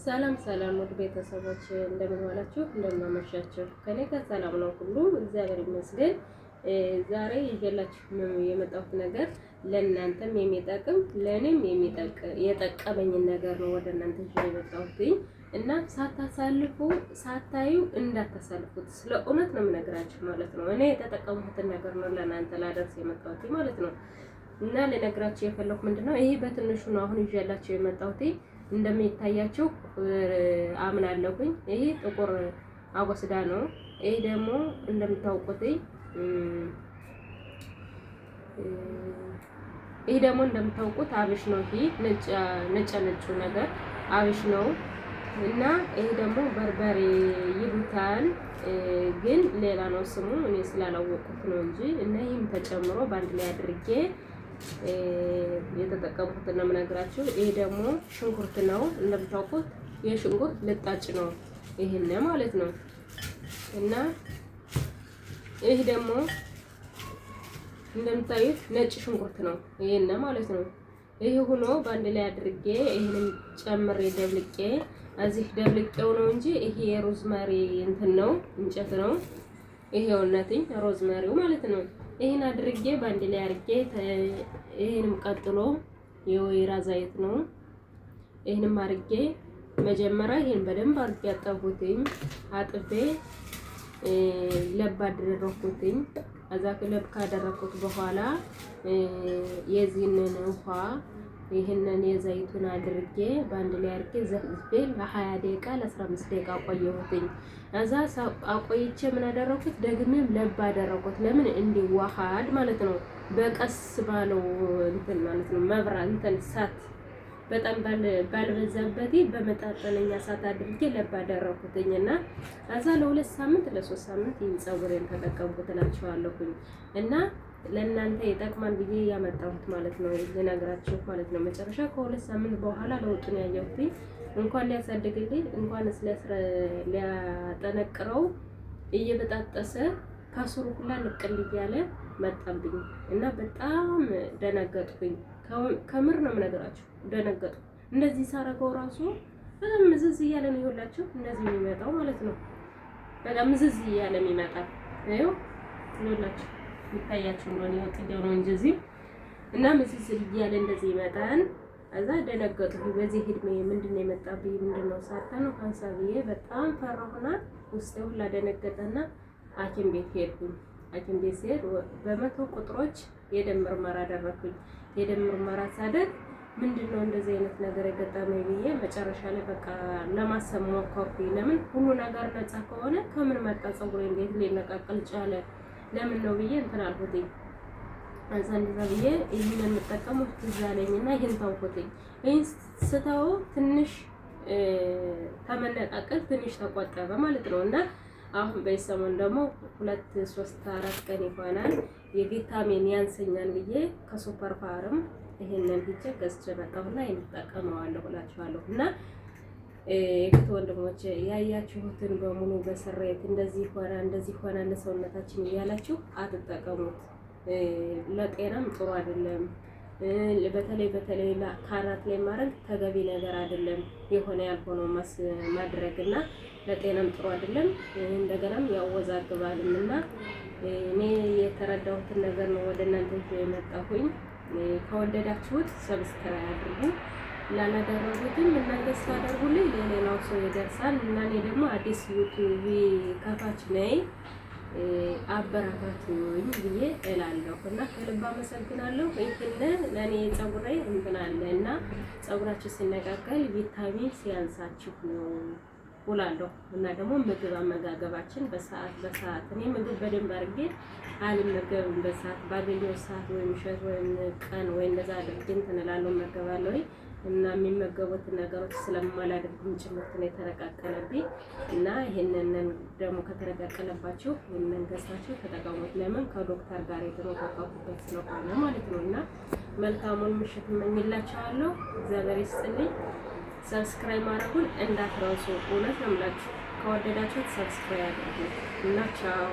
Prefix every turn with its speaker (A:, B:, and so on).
A: ሰላም ሰላም ውድ ቤተሰቦች እንደምን ዋላችሁ እንደምን አመሻችሁ። ከኔ ጋር ሰላም ነው ሁሉ እግዚአብሔር ይመስገን። ዛሬ ይዤላችሁ የመጣሁት ነገር ለእናንተም የሚጠቅም ለእኔም የጠቀመኝን ነገር ነው ወደ እናንተ ይዤ የመጣሁት እና ሳታዩ እንዳታሳልፉት። ስለ እውነት ነው የምነግራችሁ ማለት ነው። እኔ የተጠቀምኩትን ነገር ነው ለእናንተ ላደርስ የመጣሁት ማለት ነው። እና ልነግራችሁ የፈለኩ ምንድነው ይሄ በትንሹ ነው አሁን ይዤላችሁ የመጣሁት። እንደሚታያችሁ አምናለሁኝ። ይሄ ጥቁር አጎስዳ ነው። ይሄ ደግሞ እንደምታውቁት አብሽ ነው። ይሄ ነጭ ነገር አብሽ ነው እና ይሄ ደግሞ በርበሬ ይሉታል፣ ግን ሌላ ነው ስሙ። እኔ ስላላወቁት ነው እንጂ እና ይሄም ተጨምሮ በአንድ ላይ አድርጌ የተጠቀምኩት ነው የምነግራችሁ። ይሄ ደግሞ ሽንኩርት ነው። እንደምታውቁት የሽንኩርት ልጣጭ ነው ይሄን ማለት ነው። እና ይሄ ደግሞ እንደምታዩት ነጭ ሽንኩርት ነው ይሄን ማለት ነው። ይሄ ሆኖ በአንድ ላይ አድርጌ ይሄንን ጨምሬ ደብልቄ እዚህ ደብልቄው ነው እንጂ ይሄ የሮዝመሪ እንትን ነው እንጨት ነው። ይሄው እናትኝ ሮዝመሪው ማለት ነው። ይሄን አድርጌ በአንድ ላይ አድርጌ ይሄንም ቀጥሎ የወይራ ዘይት ነው። ይሄንም አድርጌ መጀመሪያ ይሄን በደንብ አድርጌ አጠብኩትኝ። አጥቤ ለብ አደረኩትኝ። አዛ ለብ ካደረኩት በኋላ የዚህንን ውሃ ይሄንን የዘይቱን አድርጌ በአንድ ላይ አድርጌ ዘፍዝፌ ለ20 ደቂቃ ለ15 ደቂቃ ቆየሁትኝ። አዛ አቆይቼ ምን አደረኩት? ደግሜም ለብ አደረኩት። ለምን እንዲዋሃድ ማለት ነው። በቀስ ባለው እንትን ማለት ነው። መብራት እንትን ሳት በጣም ባልበዛበት በመጣጠነኛ ሳት አድርጌ ለብ አደረኩትኝና አዛ ለ2 ሳምንት ለ3 ሳምንት ይሄን ፀጉሬን ተጠቀምኩት እላችኋለሁኝ። እና ለእናንተ ይጠቅማል ብዬ ያመጣሁት ማለት ነው ልነግራችሁ ማለት ነው። መጨረሻ ከ2 ሳምንት በኋላ ለውጡን ያየሁት እንኳን ሊያሳድግልኝ እንኳን ሊያጠነቅረው እየበጣጠሰ ከስሩ ሁላ ንቅል እያለ መጣብኝ እና በጣም ደነገጥኩኝ። ከምር ነው የምነግራችሁ ደነገጥኩ። እንደዚህ ሳረገው ራሱ በጣም ምዝዝ እያለ ነው ይኸውላችሁ፣ እንደዚህ የሚመጣው ማለት ነው። በጣም ምዝዝ እያለ የሚመጣ ይኸውላችሁ ይታያችሁ ነው ነው ጥዴው ነው እንጂ እዚህ እና ምዝዝ እያለ እንደዚህ ይመጣን። አዛ ደነገጥኩ። በዚህ እድሜ ምንድነው የመጣብኝ? ምንድነው ሳታነው ካንሳብዬ በጣም ፈራሁና ውስጤ ሁላ ደነገጠና ሐኪም ቤት ሄድኩኝ። ሐኪም ቤት ሲሄድ በመቶ ቁጥሮች የደም ምርመራ አደረኩኝ። የደም ምርመራ ሳደርግ ምንድነው እንደዚህ አይነት ነገር የገጠመኝ ብዬ መጨረሻ ላይ በቃ ለማሰብ ሞከርኩኝ። ለምን ሁሉ ነገር ነፃ ከሆነ ከምን መጣ ፀጉሬ እንዴት ሊነቃቀል ቻለ? ለምን ነው ብዬ እንትን አልኩትኝ። አንሳ እንደዛ ብዬ ይሄንን የምጠቀመው ትዝ አለኝና ይሄን ታውቁትኝ። ይሄን ስተው ትንሽ ተመነቃቀል ትንሽ ተቆጠበ ማለት ነው። እና አሁን በሰሞን ደግሞ 2 3 4 ቀን ይሆናል የቪታሚን ያንሰኛል ብዬ ከሱፐር ፋርም ይሄንን ሂጄ ገዝቼ መጣሁና እንጠቀመዋለሁ እላችኋለሁ። እና የክት ወንድሞቼ ያያችሁትን በሙሉ በስሬት እንደዚህ ሆነ ለሰውነታችን እያላችሁ አትጠቀሙት። ለጤናም ጥሩ አይደለም። በተለይ ካራት ላይ ማድረግ ተገቢ ነገር አይደለም። የሆነ ያልሆነው ማድረግና ለጤናም ጥሩ አይደለም። እንደገናም ያወዛግባልና እኔ የተረዳሁትን ነገር ነው ወደ እናንተ የመጣሁኝ። ከወደዳችሁት ሰብስክራይብ አድርጉ። ላላደረጉትም እናንተ ስታደርጉልኝ ለሌላው ሰው ይደርሳል። እና እኔ ደግሞ አዲስ ዩቲዩብ ከፋች ነኝ፣ አበረታቱኝ ብዬ እላለሁ። እና ከልብ አመሰግናለሁ። ይሄን ለኔ ፀጉሬ እንትን አለ እና ፀጉራችሁ ሲነቃቀል ቪታሚን ሲያንሳችሁ ነው እላለሁ። እና ደግሞ ምግብ አመጋገባችን በሰዓት እኔ ምግብ በደንብ አድርጌ አልመገብም። በሰዓት ባገኘው ሰዓት ወይም ሸት ወይም ቀን ወይ እንደዛ አድርጌ እንትን እላለሁ እመገባለሁ። እና የሚመገቡት ነገሮች ስለማላደርግም ጭምርት ነው የተነቃቀለብኝ። እና ይሄንን ደግሞ ከተነቃቀለባችሁ ይሄንን ገዝታችሁ ተጠቀሙት። ለምን ከዶክተር ጋር የተመካከሩበት ስለሆነ ማለት ነው። እና መልካሙን ምሽት እመኝላችኋለሁ። እግዚአብሔር ይስጥልኝ። ሰብስክራይብ ማድረጉን እንዳትረሱ። እውነት ነው የምላችሁ። ከወደዳችሁት ሰብስክራይብ አድርጉ እና ቻው።